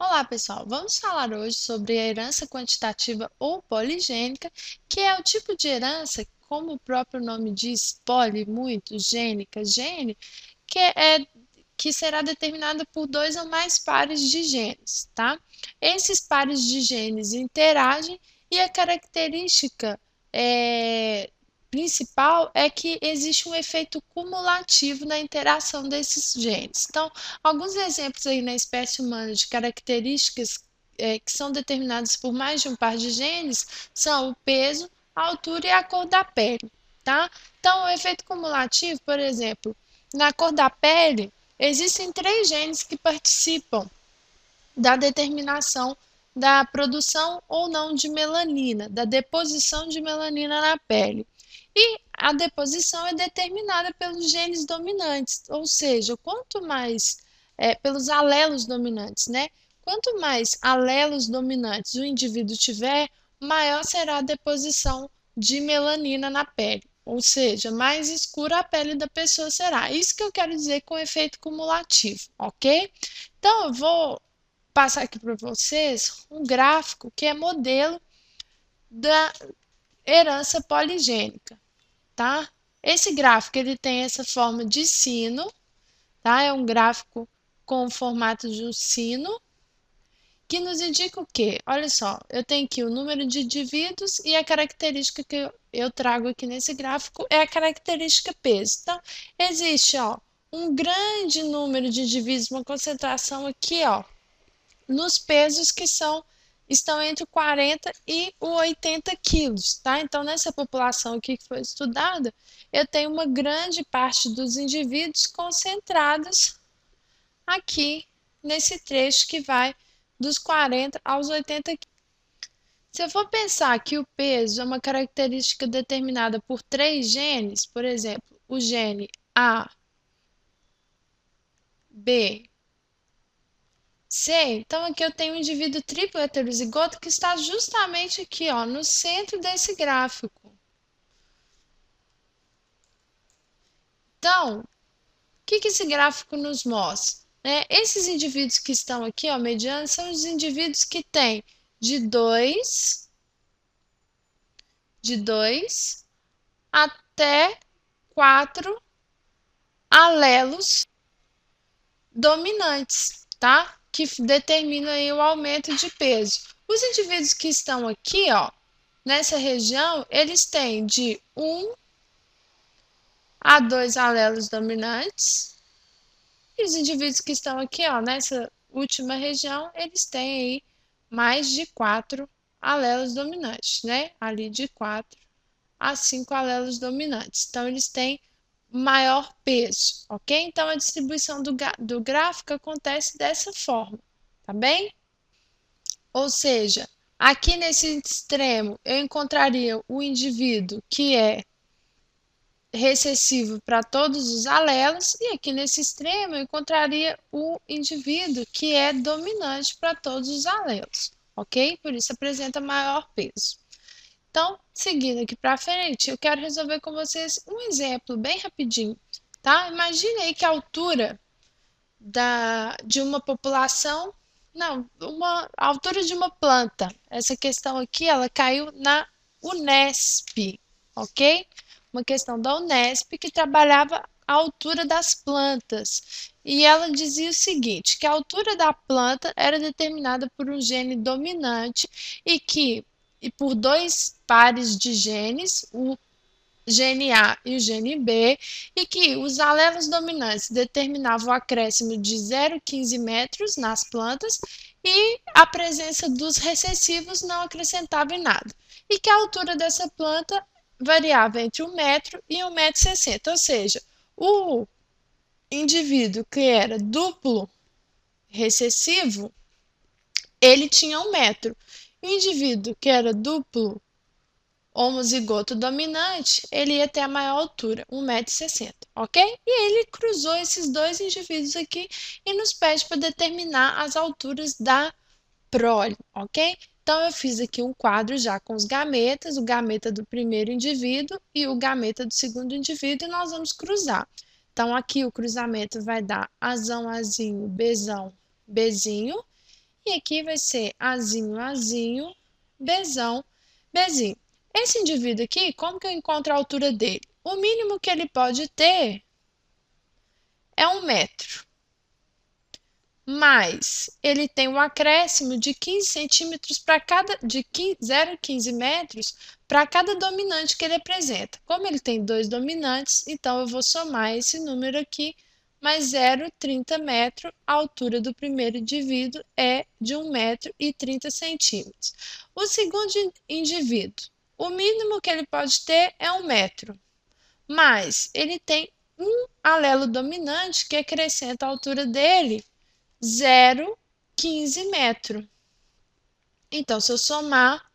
Olá, pessoal. Vamos falar hoje sobre a herança quantitativa ou poligênica, que é o tipo de herança, como o próprio nome diz, poli, muito, gênica, gene, que é que será determinada por dois ou mais pares de genes, tá? Esses pares de genes interagem e a característica principal é que existe um efeito cumulativo na interação desses genes. Então, alguns exemplos aí na espécie humana de características que são determinadas por mais de um par de genes são o peso, a altura e a cor da pele, tá? Então, o efeito cumulativo, por exemplo, na cor da pele, existem três genes que participam da determinação da produção ou não de melanina, da deposição de melanina na pele. E a deposição é determinada pelos genes dominantes, ou seja, quanto mais pelos alelos dominantes, né? Quanto mais alelos dominantes o indivíduo tiver, maior será a deposição de melanina na pele, ou seja, mais escura a pele da pessoa será. Isso que eu quero dizer com efeito cumulativo, ok? Então, eu vou passar aqui para vocês um gráfico que é modelo da herança poligênica, tá? Esse gráfico ele tem essa forma de sino, tá? É um gráfico com o formato de um sino, que nos indica o quê? Olha só, eu tenho aqui o número de indivíduos e a característica que eu trago aqui nesse gráfico é a característica peso. Então, existe, ó, um grande número de indivíduos, uma concentração aqui, ó, nos pesos que estão entre 40 e 80 quilos, tá? Então, nessa população aqui que foi estudada, eu tenho uma grande parte dos indivíduos concentrados aqui nesse trecho que vai dos 40 aos 80 quilos. Se eu for pensar que o peso é uma característica determinada por três genes, por exemplo, o gene A, B, C, então aqui eu tenho um indivíduo triplo heterozigoto que está justamente aqui, ó, no centro desse gráfico. Então, o que esse gráfico nos mostra? Esses indivíduos que estão aqui, ó, medianos, são os indivíduos que têm de 2 até 4 alelos dominantes, tá? Que determinam aí o aumento de peso. Os indivíduos que estão aqui, ó, nessa região, eles têm de 1 a 2 alelos dominantes. E os indivíduos que estão aqui, ó, nessa última região, eles têm aí mais de 4 alelos dominantes, né? Ali de 4 a 5 alelos dominantes. Então, eles têm maior peso, ok? Então, a distribuição do gráfico acontece dessa forma, tá bem? Ou seja, aqui nesse extremo eu encontraria o indivíduo que é recessivo para todos os alelos, e aqui nesse extremo eu encontraria o indivíduo que é dominante para todos os alelos, ok? Por isso apresenta maior peso. Então, seguindo aqui para frente, eu quero resolver com vocês um exemplo bem rapidinho, tá? Imagine aí que a altura de uma população, não, a altura de uma planta. Essa questão aqui, ela caiu na Unesp, ok? Uma questão da Unesp que trabalhava a altura das plantas. E ela dizia o seguinte, que a altura da planta era determinada por um gene dominante e por dois pares de genes, o gene A e o gene B, e que os alelos dominantes determinavam o acréscimo de 0,15 metros nas plantas e a presença dos recessivos não acrescentava em nada. E que a altura dessa planta variava entre 1 metro e 1,60 m, ou seja, o indivíduo que era duplo recessivo, ele tinha 1 metro. E o indivíduo que era duplo homozigoto dominante, ele ia ter a maior altura, 1,60 m, ok? E ele cruzou esses dois indivíduos aqui e nos pede para determinar as alturas da prole, ok? Então, eu fiz aqui um quadro já com os gametas, o gameta do primeiro indivíduo e o gameta do segundo indivíduo, e nós vamos cruzar. Então, aqui o cruzamento vai dar Azão, Azinho, Bezão, Bezinho, E aqui vai ser Azinho, Azinho, Bzão, Bzinho. Esse indivíduo aqui, como que eu encontro a altura dele? O mínimo que ele pode ter é 1 metro, mas ele tem um acréscimo de 15 centímetros para cada, de 0,15 metros para cada dominante que ele apresenta. Como ele tem dois dominantes, então eu vou somar esse número aqui, mais 0,30 metros, a altura do primeiro indivíduo é de 1,30 m. O segundo indivíduo, o mínimo que ele pode ter é 1 metro, mas ele tem um alelo dominante que acrescenta a altura dele 0,15 metro. Então, se eu somar,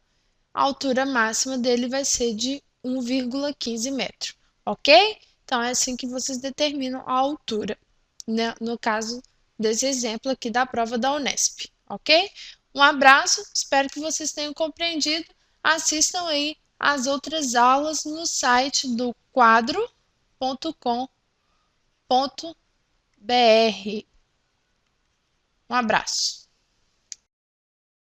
a altura máxima dele vai ser de 1,15 metro, ok? Então, é assim que vocês determinam a altura, né? No caso desse exemplo aqui da prova da Unesp, ok? Um abraço, espero que vocês tenham compreendido. Assistam aí as outras aulas no site do quadro.com.br. Um abraço.